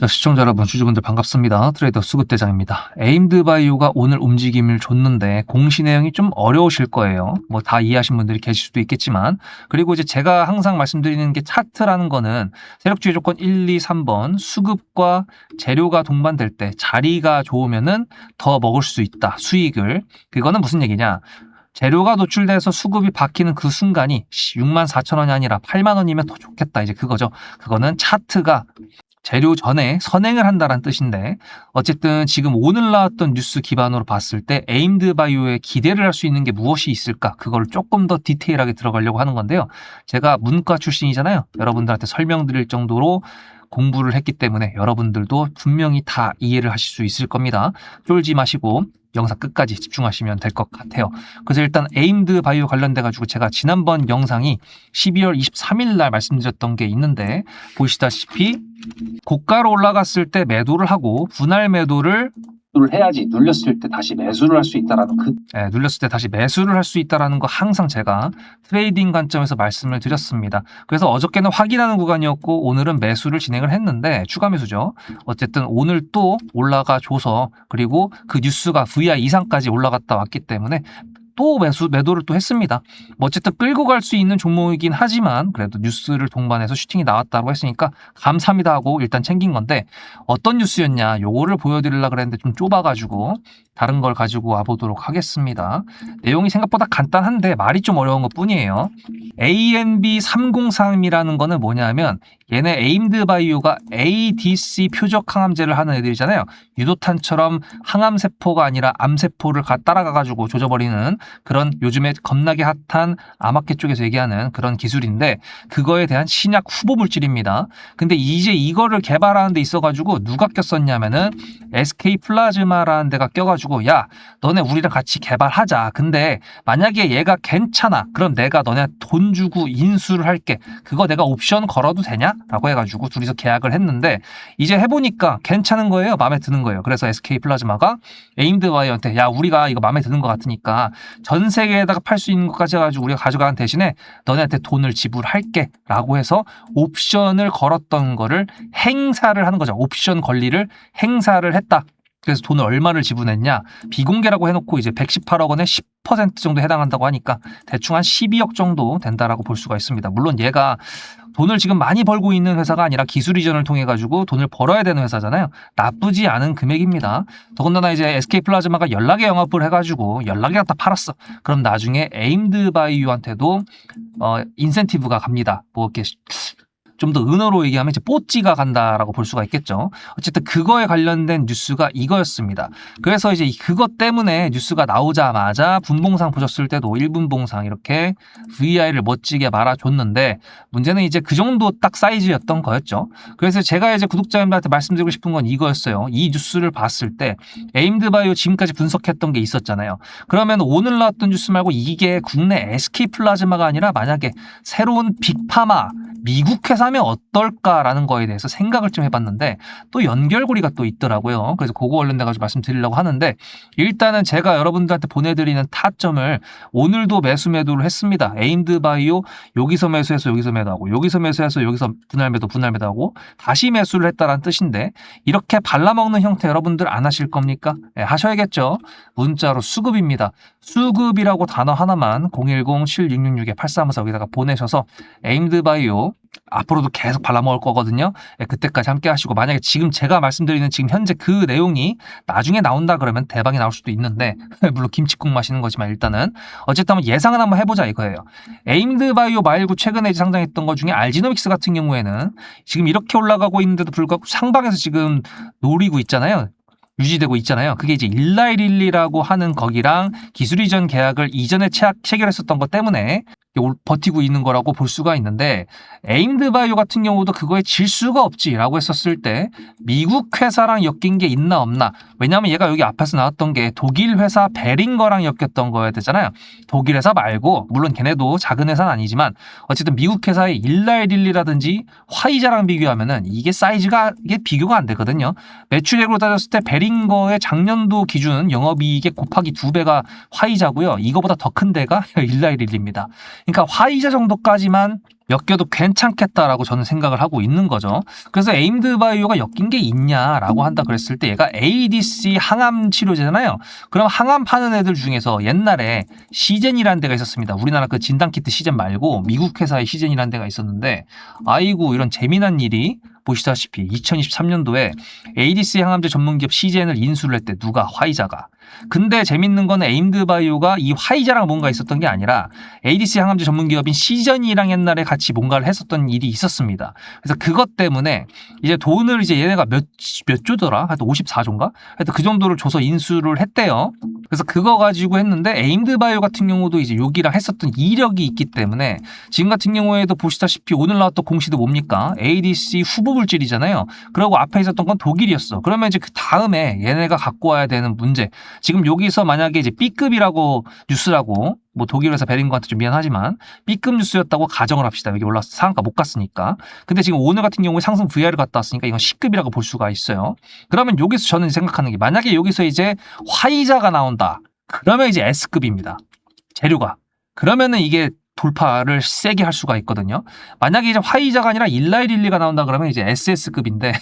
자, 시청자 여러분, 주주분들 반갑습니다. 트레이더 수급대장입니다. 에임드바이오가 오늘 움직임을 줬는데 공시 내용이 좀 어려우실 거예요. 뭐 다 이해하신 분들이 계실 수도 있겠지만, 그리고 이제 제가 항상 말씀드리는 게 차트라는 거는 세력주의 조건 1, 2, 3번 수급과 재료가 동반될 때 자리가 좋으면은 더 먹을 수 있다. 수익을. 그거는 무슨 얘기냐? 재료가 노출돼서 수급이 바뀌는 그 순간이 64,000원이 아니라 80,000원이면 더 좋겠다. 이제 그거죠. 그거는 차트가 재료 전에 선행을 한다는 뜻인데, 어쨌든 지금 오늘 나왔던 뉴스 기반으로 봤을 때 에임드바이오에 기대를 할 수 있는 게 무엇이 있을까, 그걸 조금 더 디테일하게 들어가려고 하는 건데요. 제가 문과 출신이잖아요. 여러분들한테 설명드릴 정도로 공부를 했기 때문에 여러분들도 분명히 다 이해를 하실 수 있을 겁니다. 쫄지 마시고 영상 끝까지 집중하시면 될 것 같아요. 그래서 일단 에임드바이오 관련돼 가지고 제가 지난번 영상이 12월 23일 날 말씀드렸던 게 있는데, 보시다시피 고가로 올라갔을 때 매도를 하고 분할 매도를 해야지 눌렸을 때 다시 매수를 할 수 있다라는 눌렸을 때 다시 매수를 할 수 있다라는 거 항상 제가 트레이딩 관점에서 말씀을 드렸습니다. 그래서 어저께는 확인하는 구간이었고 오늘은 매수를 진행을 했는데 추가 매수죠. 어쨌든 오늘 또 올라가 줘서, 그리고 그 뉴스가 VI 이상까지 올라갔다 왔기 때문에 또 매도를 또 했습니다. 뭐 어쨌든 끌고 갈 수 있는 종목이긴 하지만 그래도 뉴스를 동반해서 슈팅이 나왔다고 했으니까 감사합니다 하고 일단 챙긴 건데, 어떤 뉴스였냐, 요거를 보여드리려고 그랬는데 좀 좁아가지고 다른 걸 가지고 와보도록 하겠습니다. 내용이 생각보다 간단한데 말이 좀 어려운 것 뿐이에요. ANB303이라는 거는 뭐냐면, 얘네 에임드바이오가 ADC 표적 항암제를 하는 애들이잖아요. 유도탄처럼 항암세포가 아니라 암세포를 따라가가지고 조져버리는 그런, 요즘에 겁나게 핫한 아마켓 쪽에서 얘기하는 그런 기술인데, 그거에 대한 신약 후보 물질입니다. 근데 이제 이거를 개발하는 데 있어가지고 누가 꼈었냐면은 SK 플라즈마라는 데가 껴가지고, 야, 너네 우리랑 같이 개발하자. 근데 만약에 얘가 괜찮아, 그럼 내가 너네 돈 주고 인수를 할게. 그거 내가 옵션 걸어도 되냐? 라고 해가지고 둘이서 계약을 했는데, 이제 해보니까 괜찮은 거예요. 마음에 드는 거예요. 그래서 SK 플라즈마가 에임드바이오한테, 야, 우리가 이거 마음에 드는 것 같으니까 전 세계에다가 팔 수 있는 것까지 해가지고 우리가 가져가는 대신에 너네한테 돈을 지불할게 라고 해서 옵션을 걸었던 거를 행사를 하는 거죠. 옵션 권리를 행사를 했다. 그래서 돈을 얼마를 지불했냐, 비공개라고 해놓고 이제 118억 원에 10% 정도 해당한다고 하니까 대충 한 12억 정도 된다라고 볼 수가 있습니다. 물론 얘가 돈을 지금 많이 벌고 있는 회사가 아니라 기술 이전을 통해 가지고 돈을 벌어야 되는 회사잖아요. 나쁘지 않은 금액입니다. 더군다나 이제 SK 플라즈마가 연락에 영업을 해가지고 연락에 갖다 팔았어. 그럼 나중에 에임드바이오한테도 인센티브가 갑니다. 뭐 이렇게 좀 더 은어로 얘기하면 이제 뽀찌가 간다라고 볼 수가 있겠죠. 어쨌든 그거에 관련된 뉴스가 이거였습니다. 그래서 이제 그것 때문에 뉴스가 나오자마자 분봉상 보셨을 때도 1분 봉상 이렇게 VI를 멋지게 말아줬는데, 문제는 이제 그 정도 딱 사이즈였던 거였죠. 그래서 제가 이제 구독자님들한테 말씀드리고 싶은 건 이거였어요. 이 뉴스를 봤을 때 에임드바이오 지금까지 분석했던 게 있었잖아요. 그러면 오늘 나왔던 뉴스 말고 이게 국내 SK 플라즈마가 아니라 만약에 새로운 빅파마 미국 회사면 어떨까라는 거에 대해서 생각을 좀 해봤는데, 또 연결고리가 또 있더라고요. 그래서 그거 관련돼 가지고 말씀드리려고 하는데, 일단은 제가 여러분들한테 보내드리는 타점을 오늘도 매도를 했습니다. 에임드바이오 여기서 매수해서 여기서 매도하고, 여기서 매수해서 여기서 분할 매도하고 다시 매수를 했다라는 뜻인데, 이렇게 발라먹는 형태 여러분들 안 하실 겁니까? 네, 하셔야겠죠. 문자로 수급입니다. 수급이라고 단어 하나만 010-7666-8354 여기다가 보내셔서 에임드바이오 앞으로도 계속 발라먹을 거거든요. 예, 그때까지 함께 하시고, 만약에 지금 제가 말씀드리는 지금 현재 그 내용이 나중에 나온다 그러면 대박이 나올 수도 있는데 물론 김치국 마시는 거지만, 일단은 어쨌든 한번 예상을 한번 해보자 이거예요. 에임드바이오 말고 최근에 상장했던 것 중에 알지노믹스 같은 경우에는 지금 이렇게 올라가고 있는데도 불구하고 상방에서 지금 노리고 있잖아요. 유지되고 있잖아요. 그게 이제 일라이릴리라고 하는 거기랑 기술 이전 계약을 이전에 체결했었던 것 때문에 버티고 있는 거라고 볼 수가 있는데, 에임드바이오 같은 경우도 그거에 질 수가 없지라고 했었을 때 미국 회사랑 엮인 게 있나 없나, 왜냐하면 얘가 여기 앞에서 나왔던 게 독일 회사 베링거랑 엮였던 거야 되잖아요. 독일 회사 말고, 물론 걔네도 작은 회사는 아니지만 어쨌든 미국 회사의 일라이릴리라든지 화이자랑 비교하면은 이게 사이즈가 이게 비교가 안 되거든요. 매출액으로 따졌을 때 베링거의 작년도 기준 영업이익의 곱하기 2배가 화이자고요. 이거보다 더 큰 데가 일라이릴리입니다. 그러니까 화이자 정도까지만 엮여도 괜찮겠다라고 저는 생각을 하고 있는 거죠. 그래서 에임드바이오가 엮인 게 있냐라고 한다 그랬을 때 얘가 ADC 항암 치료제잖아요. 그럼 항암 파는 애들 중에서 옛날에 시젠이라는 데가 있었습니다. 우리나라 그 진단키트 시젠 말고 미국 회사의 시젠이라는 데가 있었는데 아이고 이런 재미난 일이 보시다시피 2023년도에 ADC 항암제 전문기업 시젠을 인수를 했대. 누가? 화이자가. 근데 재밌는 건 에임드바이오가 이 화이자랑 뭔가 있었던 게 아니라 ADC 항암제 전문기업인 시전이랑 옛날에 같이 뭔가를 했었던 일이 있었습니다. 그래서 그것 때문에 이제 돈을 이제 얘네가 몇 조더라? 하여튼 54조인가? 하여튼 그 정도를 줘서 인수를 했대요. 그래서 그거 가지고 했는데 에임드바이오 같은 경우도 이제 여기랑 했었던 이력이 있기 때문에 지금 같은 경우에도 보시다시피 오늘 나왔던 공시도 뭡니까? ADC 후보 물질이잖아요. 그리고 앞에 있었던 건 독일이었어. 그러면 이제 그 다음에 얘네가 갖고 와야 되는 문제. 지금 여기서 만약에 이제 B급이라고 뉴스라고 뭐 독일에서 베링거한테 좀 미안하지만 B급 뉴스였다고 가정을 합시다. 여기 올라서 상한가 못 갔으니까. 근데 지금 오늘 같은 경우에 상승 VR을 갔다 왔으니까 이건 C급이라고 볼 수가 있어요. 그러면 여기서 저는 생각하는 게 만약에 여기서 이제 화이자가 나온다. 그러면 이제 S급입니다. 재료가. 그러면은 이게 돌파를 세게 할 수가 있거든요. 만약에 이제 화이자가 아니라 일라이릴리가 나온다 그러면 이제 SS급인데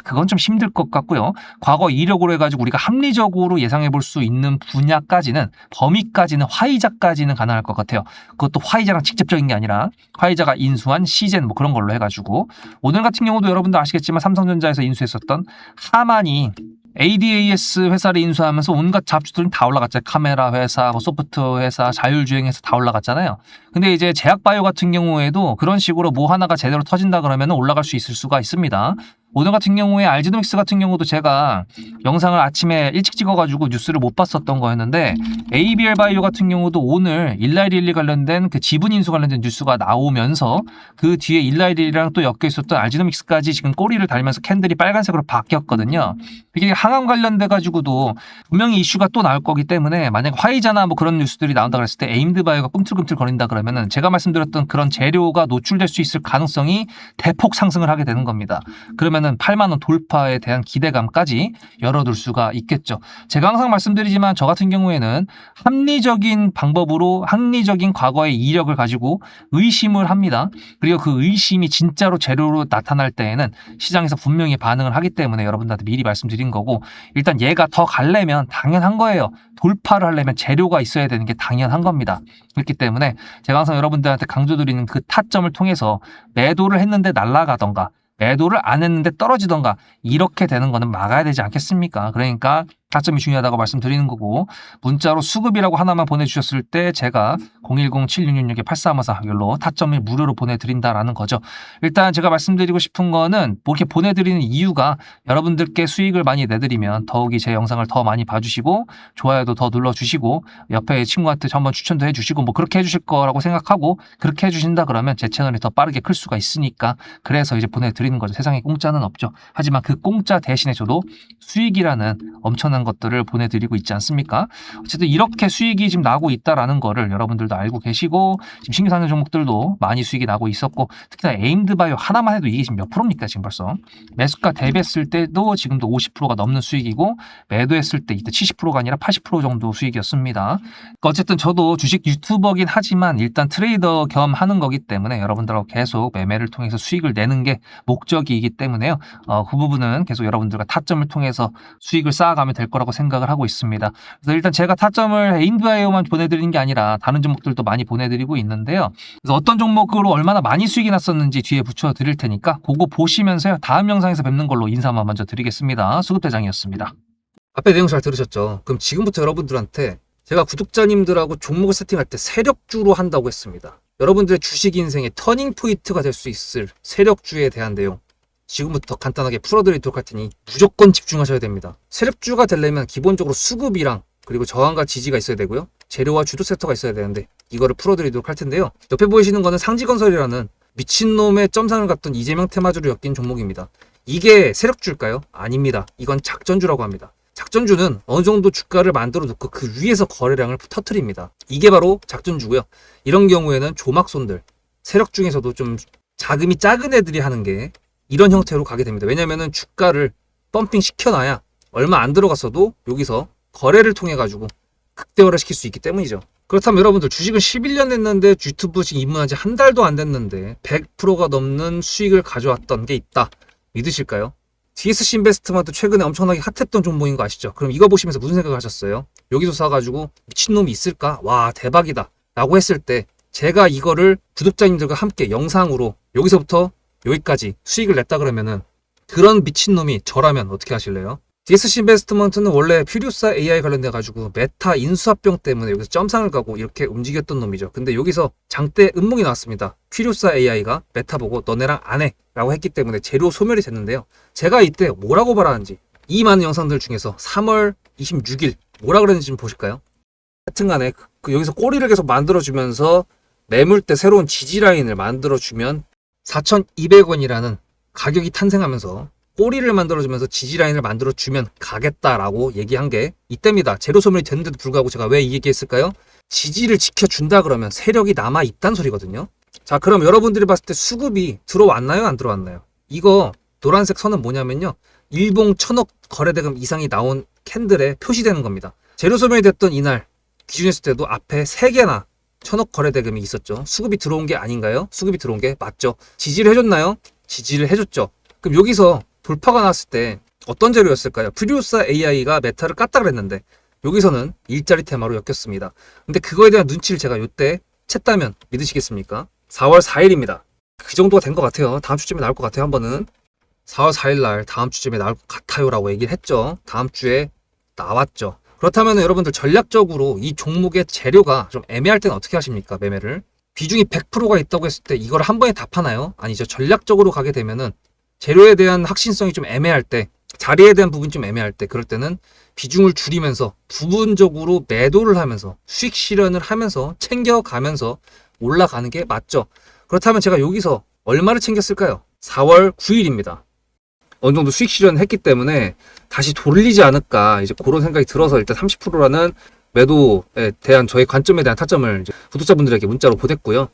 그건 좀 힘들 것 같고요. 과거 이력으로 해가지고 우리가 합리적으로 예상해 볼 수 있는 분야까지는 범위까지는 화이자까지는 가능할 것 같아요. 그것도 화이자랑 직접적인 게 아니라 화이자가 인수한 시젠 뭐 그런 걸로 해가지고 오늘 같은 경우도 여러분들 아시겠지만 삼성전자에서 인수했었던 하만이 ADAS 회사를 인수하면서 온갖 잡주들은 다 올라갔죠. 카메라 회사, 뭐 소프트 회사, 자율주행 회사 다 올라갔잖아요. 근데 이제 제약바이오 같은 경우에도 그런 식으로 뭐 하나가 제대로 터진다 그러면 올라갈 수 있을 수가 있습니다. 오늘 같은 경우에 알지노믹스 같은 경우도 제가 영상을 아침에 일찍 찍어가지고 뉴스를 못 봤었던 거였는데 ABL 바이오 같은 경우도 오늘 일라이릴리 관련된 그 지분 인수 관련된 뉴스가 나오면서 그 뒤에 일라이릴리랑 또 엮여 있었던 알지노믹스까지 지금 꼬리를 달면서 캔들이 빨간색으로 바뀌었거든요. 이게 항암 관련돼 가지고도 분명히 이슈가 또 나올 거기 때문에 만약 화이자나 뭐 그런 뉴스들이 나온다 그랬을 때 에임드바이오가 꿈틀꿈틀 거린다 그러면은 제가 말씀드렸던 그런 재료가 노출될 수 있을 가능성이 대폭 상승을 하게 되는 겁니다. 그러면은 8만 원 돌파에 대한 기대감까지 열어둘 수가 있겠죠. 제가 항상 말씀드리지만 저 같은 경우에는 합리적인 방법으로 합리적인 과거의 이력을 가지고 의심을 합니다. 그리고 그 의심이 진짜로 재료로 나타날 때에는 시장에서 분명히 반응을 하기 때문에 여러분들한테 미리 말씀드린 거고 일단 얘가 더 가려면 당연한 거예요. 돌파를 하려면 재료가 있어야 되는 게 당연한 겁니다. 그렇기 때문에 제가 항상 여러분들한테 강조드리는 그 타점을 통해서 매도를 했는데 날아가던가 매도를 안 했는데 떨어지던가 이렇게 되는 거는 막아야 되지 않겠습니까? 그러니까 타점이 중요하다고 말씀드리는 거고 문자로 수급이라고 하나만 보내주셨을 때 제가 010-7666-8354 이걸로 타점을 무료로 보내드린다라는 거죠. 일단 제가 말씀드리고 싶은 거는 뭐 이렇게 보내드리는 이유가 여러분들께 수익을 많이 내드리면 더욱이 제 영상을 더 많이 봐주시고 좋아요도 더 눌러주시고 옆에 친구한테 한번 추천도 해주시고 뭐 그렇게 해주실 거라고 생각하고 그렇게 해주신다 그러면 제 채널이 더 빠르게 클 수가 있으니까 그래서 이제 보내드리는 거죠. 세상에 공짜는 없죠. 하지만 그 공짜 대신에 저도 수익이라는 엄청난 것들을 보내드리고 있지 않습니까? 어쨌든 이렇게 수익이 지금 나고 있다라는 거를 여러분들도 알고 계시고 지금 신규 사는 종목들도 많이 수익이 나고 있었고 특히나 에임드바이오 하나만 해도 이게 지금 몇 프로입니까? 지금 벌써 매수가 대비했을 때도 지금도 50%가 넘는 수익이고 매도했을 때 이때 70%가 아니라 80% 정도 수익이었습니다. 그러니까 어쨌든 저도 주식 유튜버긴 하지만 일단 트레이더 겸 하는 거기 때문에 여러분들하고 계속 매매를 통해서 수익을 내는 게 목적이기 때문에요. 그 부분은 계속 여러분들과 타점을 통해서 수익을 쌓아가면 될 거라고 생각을 하고 있습니다. 그래서 일단 제가 타점을 에임드바이오만 보내드리는 게 아니라 다른 종목들도 많이 보내드리고 있는데요. 그래서 어떤 종목으로 얼마나 많이 수익이 났었는지 뒤에 붙여드릴 테니까 그거 보시면서요. 다음 영상에서 뵙는 걸로 인사만 먼저 드리겠습니다. 수급대장이었습니다. 앞에 내용 잘 들으셨죠? 그럼 지금부터 여러분들한테 제가 구독자님들하고 종목을 세팅할 때 세력주로 한다고 했습니다. 여러분들의 주식 인생의 터닝 포인트가 될 수 있을 세력주에 대한 내용 지금부터 간단하게 풀어드리도록 할 테니 무조건 집중하셔야 됩니다. 세력주가 되려면 기본적으로 수급이랑 그리고 저항과 지지가 있어야 되고요. 재료와 주도 섹터가 있어야 되는데 이거를 풀어드리도록 할 텐데요. 옆에 보이시는 거는 상지건설이라는 미친놈의 점상을 갖던 이재명 테마주로 엮인 종목입니다. 이게 세력주일까요? 아닙니다. 이건 작전주라고 합니다. 작전주는 어느 정도 주가를 만들어 놓고 그 위에서 거래량을 터뜨립니다. 이게 바로 작전주고요. 이런 경우에는 조막손들, 세력 중에서도 좀 자금이 작은 애들이 하는 게 이런 형태로 가게 됩니다. 왜냐면은 주가를 펌핑 시켜놔야 얼마 안 들어갔어도 여기서 거래를 통해 가지고 극대화를 시킬 수 있기 때문이죠. 그렇다면 여러분들 주식을 11년 했는데 유튜브 지금 입문한 지 한 달도 안 됐는데 100%가 넘는 수익을 가져왔던 게 있다. 믿으실까요? DSC 인베스트먼트 최근에 엄청나게 핫했던 종목인 거 아시죠? 그럼 이거 보시면서 무슨 생각을 하셨어요? 여기서 사가지고 미친놈이 있을까? 와 대박이다 라고 했을 때 제가 이거를 구독자님들과 함께 영상으로 여기서부터 여기까지 수익을 냈다 그러면은 그런 미친놈이 저라면 어떻게 하실래요? DSC 인베스트먼트는 원래 퓨리오사 AI 관련돼 가지고 메타 인수합병 때문에 여기서 점상을 가고 이렇게 움직였던 놈이죠. 근데 여기서 장대 음몽이 나왔습니다. 퓨리오사 AI가 메타 보고 너네랑 안 해 라고 했기 때문에 재료 소멸이 됐는데요. 제가 이때 뭐라고 말하는지 이 많은 영상들 중에서 3월 26일 뭐라 그랬는지 좀 보실까요? 하여튼간에 여기서 꼬리를 계속 만들어주면서 매물대 새로운 지지라인을 만들어주면 4,200원이라는 가격이 탄생하면서 꼬리를 만들어주면서 지지라인을 만들어주면 가겠다라고 얘기한 게 이때입니다. 재료 소멸이 됐는데도 불구하고 제가 왜 이 얘기했을까요? 지지를 지켜준다 그러면 세력이 남아있단 소리거든요. 자, 그럼 여러분들이 봤을 때 수급이 들어왔나요? 안 들어왔나요? 이거 노란색 선은 뭐냐면요. 일봉 1,000억 거래대금 이상이 나온 캔들에 표시되는 겁니다. 재료 소멸이 됐던 이날 기준했을 때도 앞에 3개나 1,000억 거래대금이 있었죠. 수급이 들어온 게 아닌가요? 수급이 들어온 게 맞죠. 지지를 해줬나요? 지지를 해줬죠. 그럼 여기서 돌파가 났을 때 어떤 재료였을까요? 퓨리오사 AI가 메타를 깠다 그랬는데 여기서는 일자리 테마로 엮였습니다. 근데 그거에 대한 눈치를 제가 이때 챘다면 믿으시겠습니까? 4월 4일입니다. 그 정도가 된 것 같아요. 다음 주쯤에 나올 것 같아요. 한 번은 4월 4일 날 다음 주쯤에 나올 것 같아요 라고 얘기를 했죠. 다음 주에 나왔죠. 그렇다면 여러분들 전략적으로 이 종목의 재료가 좀 애매할 때는 어떻게 하십니까? 매매를 비중이 100%가 있다고 했을 때 이걸 한 번에 다 파나요? 아니죠. 전략적으로 가게 되면은 재료에 대한 확신성이 좀 애매할 때, 자리에 대한 부분이 좀 애매할 때, 그럴 때는 비중을 줄이면서 부분적으로 매도를 하면서 수익 실현을 하면서 챙겨가면서 올라가는 게 맞죠. 그렇다면 제가 여기서 얼마를 챙겼을까요? 4월 9일입니다. 어느 정도 수익 실현을 했기 때문에 다시 돌리지 않을까 이제 그런 생각이 들어서 일단 30%라는 매도에 대한 저의 관점에 대한 타점을 이제 구독자분들에게 문자로 보냈고요.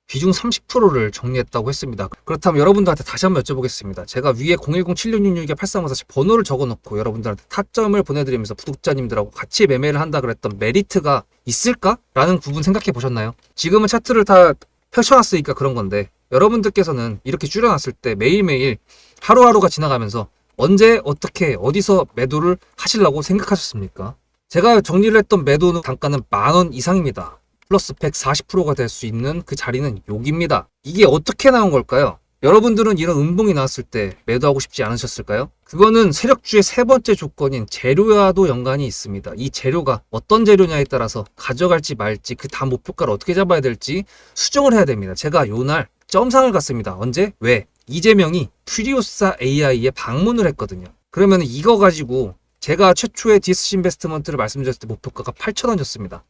비중 30%를 정리했다고 했습니다. 그렇다면 여러분들한테 다시 한번 여쭤보겠습니다. 제가 위에 010-7666-8354 번호를 적어놓고 여러분들한테 타점을 보내드리면서 구독자님들하고 같이 매매를 한다 그랬던 메리트가 있을까? 라는 부분 생각해 보셨나요? 지금은 차트를 다 펼쳐놨으니까 그런 건데 여러분들께서는 이렇게 줄여놨을 때 매일매일 하루하루가 지나가면서 언제 어떻게 어디서 매도를 하시려고 생각하셨습니까? 제가 정리를 했던 매도 단가는 10,000원 이상입니다. 플러스 140%가 될 수 있는 그 자리는 여기입니다. 이게 어떻게 나온 걸까요? 여러분들은 이런 음봉이 나왔을 때 매도하고 싶지 않으셨을까요? 그거는 세력주의 세 번째 조건인 재료와도 연관이 있습니다. 이 재료가 어떤 재료냐에 따라서 가져갈지 말지 그 다음 목표가를 어떻게 잡아야 될지 수정을 해야 됩니다. 제가 요날 점상을 갔습니다. 언제? 왜? 이재명이 퓨리오사 AI에 방문을 했거든요. 그러면 이거 가지고 제가 최초의 DSC 인베스트먼트를 말씀드렸을 때 목표가가 8,000원이었습니다.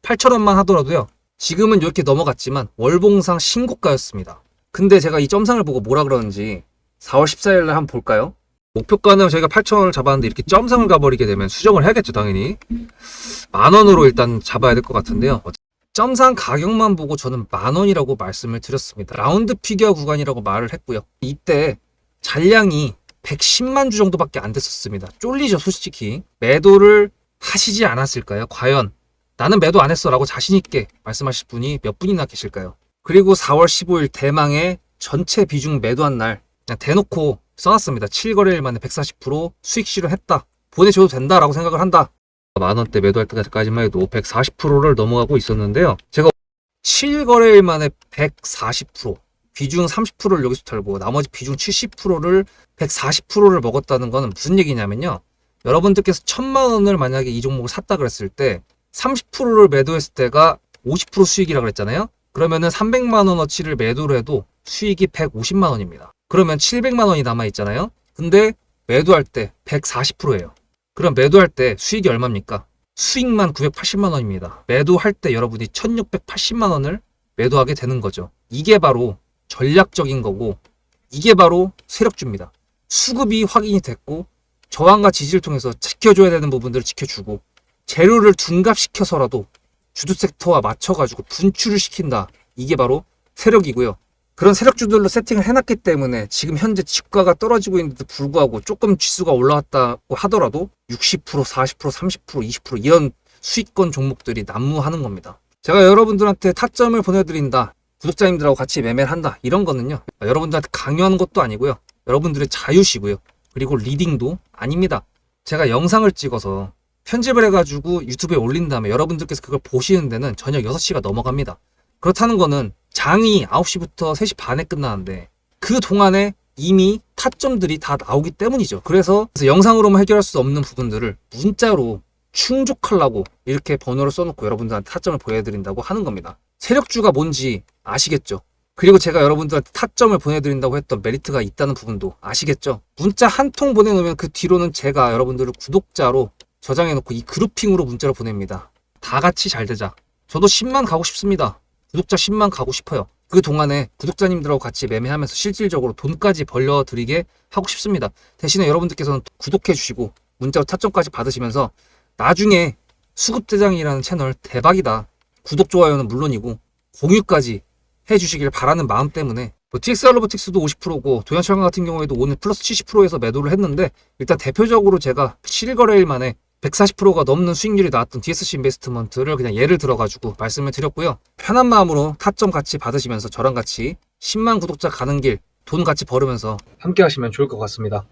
8,000원만 하더라도요. 지금은 이렇게 넘어갔지만 월봉상 신고가였습니다. 근데 제가 이 점상을 보고 뭐라 그러는지 4월 14일 날 한번 볼까요? 목표가는 저희가 8,000원을 잡았는데 이렇게 점상을 가버리게 되면 수정을 해야겠죠, 당연히. 10,000원으로 일단 잡아야 될 것 같은데요. 점상 가격만 보고 저는 10,000원이라고 말씀을 드렸습니다. 라운드 피겨 구간이라고 말을 했고요. 이때 잔량이 110만 주 정도밖에 안 됐었습니다. 쫄리죠, 솔직히. 매도를 하시지 않았을까요? 과연 나는 매도 안 했어 라고 자신있게 말씀하실 분이 몇 분이나 계실까요? 그리고 4월 15일 대망의 전체 비중 매도한 날 그냥 대놓고 써놨습니다. 7거래일 만에 140% 수익 실현했다. 보내줘도 된다라고 생각을 한다. 10,000원대 매도할 때까지만 해도 140%를 넘어가고 있었는데요. 제가 7거래일 만에 140% 비중 30%를 여기서 털고 나머지 비중 70%를 140%를 먹었다는 거는 무슨 얘기냐면요. 여러분들께서 1,000,000원을 만약에 이 종목을 샀다 그랬을 때 30%를 매도했을 때가 50% 수익이라고 그랬잖아요. 그러면은 300만 원어치를 매도를 해도 수익이 150만 원입니다. 그러면 700만 원이 남아 있잖아요. 근데 매도할 때 140%예요. 그럼 매도할 때 수익이 얼마입니까? 수익만 980만 원입니다. 매도할 때 여러분이 1680만 원을 매도하게 되는 거죠. 이게 바로 전략적인 거고 이게 바로 세력주입니다. 수급이 확인이 됐고 저항과 지지를 통해서 지켜줘야 되는 부분들을 지켜주고 재료를 둔갑시켜서라도 주도 섹터와 맞춰가지고 분출을 시킨다. 이게 바로 세력이고요. 그런 세력주들로 세팅을 해놨기 때문에 지금 현재 주가가 떨어지고 있는데도 불구하고 조금 지수가 올라왔다고 하더라도 60%, 40%, 30%, 20% 이런 수익권 종목들이 난무하는 겁니다. 제가 여러분들한테 타점을 보내드린다, 구독자님들하고 같이 매매를 한다, 이런 거는요, 여러분들한테 강요하는 것도 아니고요, 여러분들의 자유시고요, 그리고 리딩도 아닙니다. 제가 영상을 찍어서 편집을 해가지고 유튜브에 올린 다음에 여러분들께서 그걸 보시는 데는 저녁 6시가 넘어갑니다. 그렇다는 거는 장이 9시부터 3시 반에 끝나는데 그 동안에 이미 타점들이 다 나오기 때문이죠. 그래서 영상으로만 해결할 수 없는 부분들을 문자로 충족하려고 이렇게 번호를 써놓고 여러분들한테 타점을 보여드린다고 하는 겁니다. 세력주가 뭔지 아시겠죠? 그리고 제가 여러분들한테 타점을 보내드린다고 했던 메리트가 있다는 부분도 아시겠죠? 문자 한 통 보내놓으면 그 뒤로는 제가 여러분들을 구독자로 저장해놓고 이 그룹핑으로 문자를 보냅니다. 다 같이 잘 되자. 저도 10만 가고 싶습니다. 구독자 10만 가고 싶어요. 그 동안에 구독자님들하고 같이 매매하면서 실질적으로 돈까지 벌려드리게 하고 싶습니다. 대신에 여러분들께서는 구독해주시고 문자로 타점까지 받으시면서 나중에 수급대장이라는 채널 대박이다, 구독, 좋아요는 물론이고 공유까지 해주시길 바라는 마음 때문에 TXR 로보틱스도 50%고 도연철강 같은 경우에도 오늘 플러스 70%에서 매도를 했는데, 일단 대표적으로 제가 7거래일 만에 140%가 넘는 수익률이 나왔던 DSC 인베스트먼트를 그냥 예를 들어가지고 말씀을 드렸고요. 편한 마음으로 타점 같이 받으시면서 저랑 같이 10만 구독자 가는 길 돈 같이 벌으면서 함께 하시면 좋을 것 같습니다.